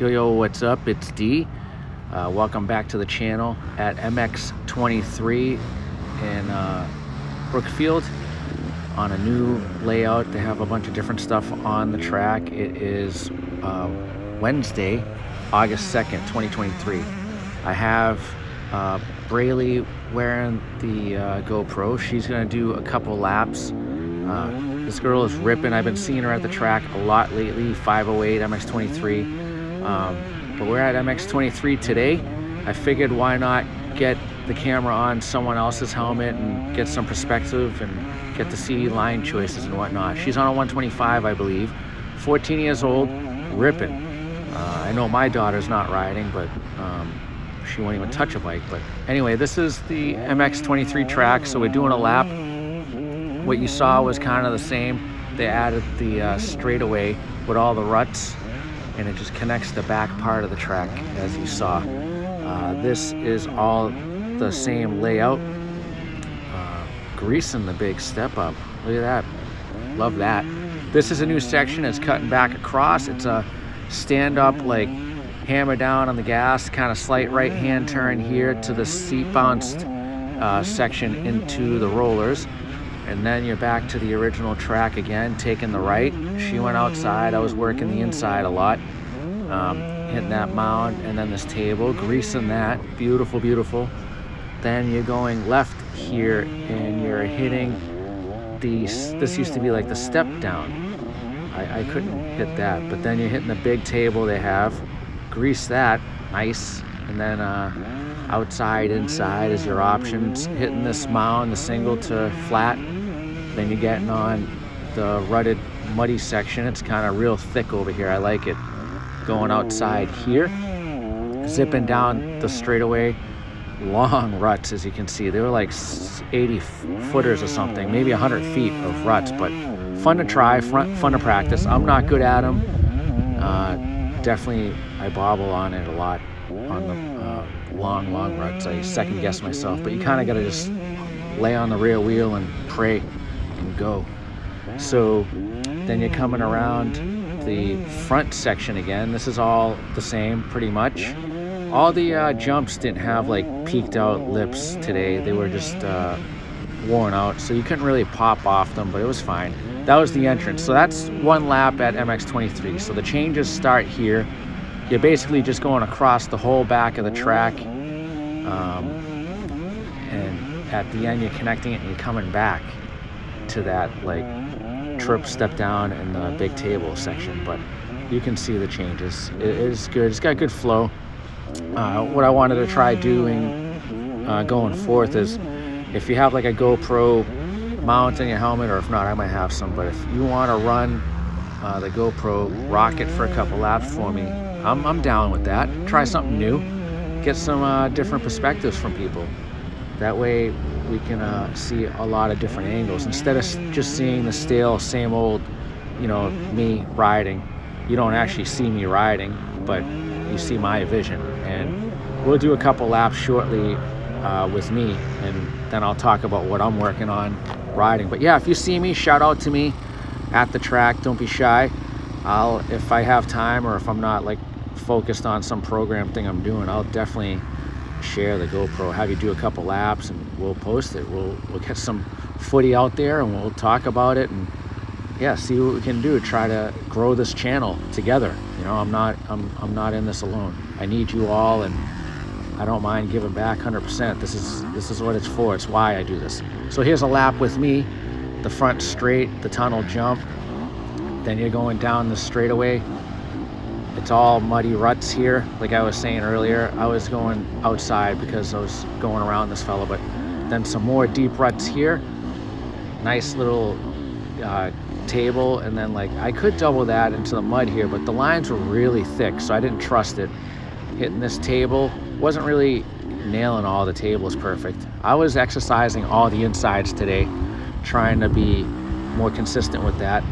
Yo, what's up? It's D. Welcome back to the channel at Mx23 in Brookfield on a new layout. They have a bunch of different stuff on the track. It is Wednesday, August 2nd, 2023. I have Braylee wearing the GoPro. She's gonna do a couple laps. This girl is ripping. I've been seeing her at the track a lot lately, 508, Mx23. But we're at Mx23 today. I figured why not get the camera on someone else's helmet and get some perspective and get to see line choices and whatnot. She's on a 125, I believe, 14 years old, ripping. I know my daughter's not riding, but she won't even touch a bike. But anyway, this is the Mx23 track, so we're doing a lap. What you saw was kind of the same. They added the straightaway with all the ruts, and it just connects the back part of the track, as you saw. This is all the same layout. Greasing the big step up. Look at that. Love that. This is a new section. It's cutting back across. It's a stand up, like hammer down on the gas, kind of slight right hand turn here to the seat bounced section into the rollers. And then you're back to the original track again, taking the right. She went outside. I was working the inside a lot, hitting that mound and then this table, greasing that. Beautiful, beautiful. Then you're going left here and you're hitting this used to be like the step down. I couldn't hit that, but then you're hitting the big table they have. Grease that, nice. And then outside, inside is your options. Hitting this mound, the single to flat. Then you're getting on the rutted, muddy section. It's kind of real thick over here. I like it. Going outside here, zipping down the straightaway. Long ruts, as you can see. They were like 80 footers or something, maybe 100 feet of ruts, but fun to try, fun to practice. I'm not good at them. Definitely, I bobble on it a lot on the long ruts. I second guess myself, but you kind of got to just lay on the rear wheel and pray and go. So then you're coming around the front section again. This is all the same pretty much. All the jumps didn't have like peaked out lips today. They were just worn out, so you couldn't really pop off them, but it was fine. That was the entrance. So that's one lap at Mx23. So the changes start here. You're basically just going across the whole back of the track, and at the end you're connecting it and you're coming back to that like trip, step down, and the big table section. But you can see the changes. It is good. It's got good flow. What I wanted to try doing going forth is, if you have like a GoPro mount in your helmet, or if not, I might have some, but if you want to run the GoPro, rock it for a couple laps for me, I'm down with that. Try something new, get some different perspectives from people. That way we can see a lot of different angles instead of just seeing the stale, same old, me riding. You don't actually see me riding, but you see my vision. And we'll do a couple laps shortly with me, and then I'll talk about what I'm working on riding. But yeah, if you see me, shout out to me at the track. Don't be shy. If I have time, or if I'm not like focused on some program thing I'm doing, I'll definitely share the GoPro, have you do a couple laps, and we'll post it. We'll get some footy out there and we'll talk about it, and yeah, see what we can do. Try to grow this channel together. I'm not in this alone. I need you all, and I don't mind giving back 100%. This is what it's for. It's why I do this. So here's a lap with me. The front straight, the tunnel jump. Then you're going down the straightaway. It's all muddy ruts here. Like I was saying earlier, I was going outside because I was going around this fella, but then some more deep ruts here. Nice little table, and then like I could double that into the mud here, but the lines were really thick, so I didn't trust it. Hitting this table, wasn't really nailing all the tables perfect. I was exercising all the insides today, trying to be more consistent with that.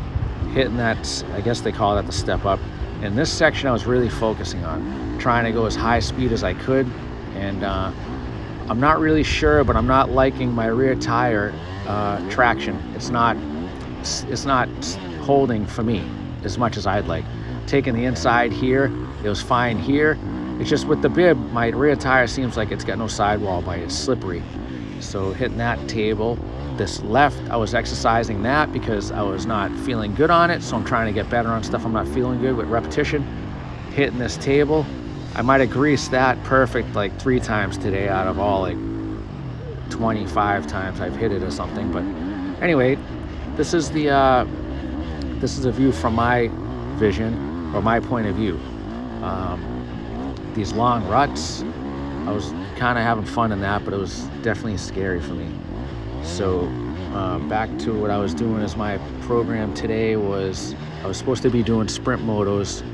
Hitting that, I guess they call that the step up. In this section I was really focusing on trying to go as high speed as I could, and I'm not really sure, but I'm not liking my rear tire traction. It's not holding for me as much as I'd like. Taking the inside here, It was fine here. It's just with the bib, my rear tire seems like it's got no sidewall bite. It's slippery. So hitting that table. This left, I was exercising that because I was not feeling good on it. So I'm trying to get better on stuff I'm not feeling good with repetition. Hitting this table. I might have greased that perfect like 3 times today out of all like 25 times I've hit it or something. But anyway, this is a view from my vision or my point of view. These long ruts, I was kind of having fun in that, but it was definitely scary for me. So back to what I was doing as my program today was, I was supposed to be doing sprint motos,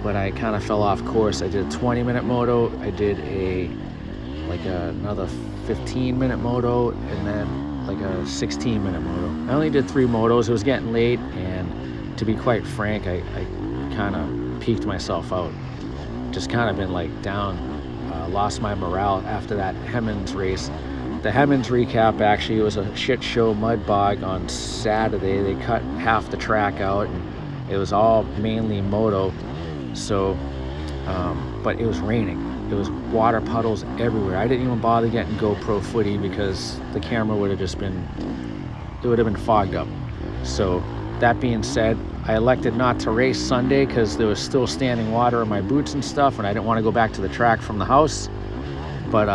but I kind of fell off course. I did a 20-minute moto, I did another 15-minute moto, and then like a 16-minute moto. I only did 3 motos. It was getting late, and to be quite frank, I kind of peaked myself out. Just kind of been like down, lost my morale after that Hemmings race. The Hemmings recap, actually, it was a shit show mud bog on Saturday. They cut half the track out, and it was all mainly moto. So, but it was raining. It was water puddles everywhere. I didn't even bother getting GoPro footy because the camera would have just been, it would have been fogged up. So that being said, I elected not to race Sunday because there was still standing water in my boots and stuff, and I didn't want to go back to the track from the house. But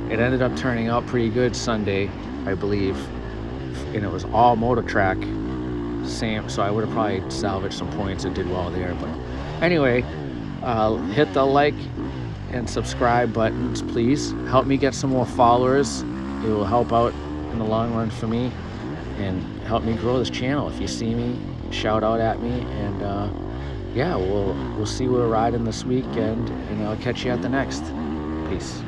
it ended up turning out pretty good Sunday, I believe, and it was all motor track, same. So I would have probably salvaged some points and did well there. But anyway, hit the like and subscribe buttons, please. Help me get some more followers. It will help out in the long run for me and help me grow this channel. If you see me, shout out at me, and yeah, we'll see where we're riding this weekend, and I'll catch you at the next. Peace.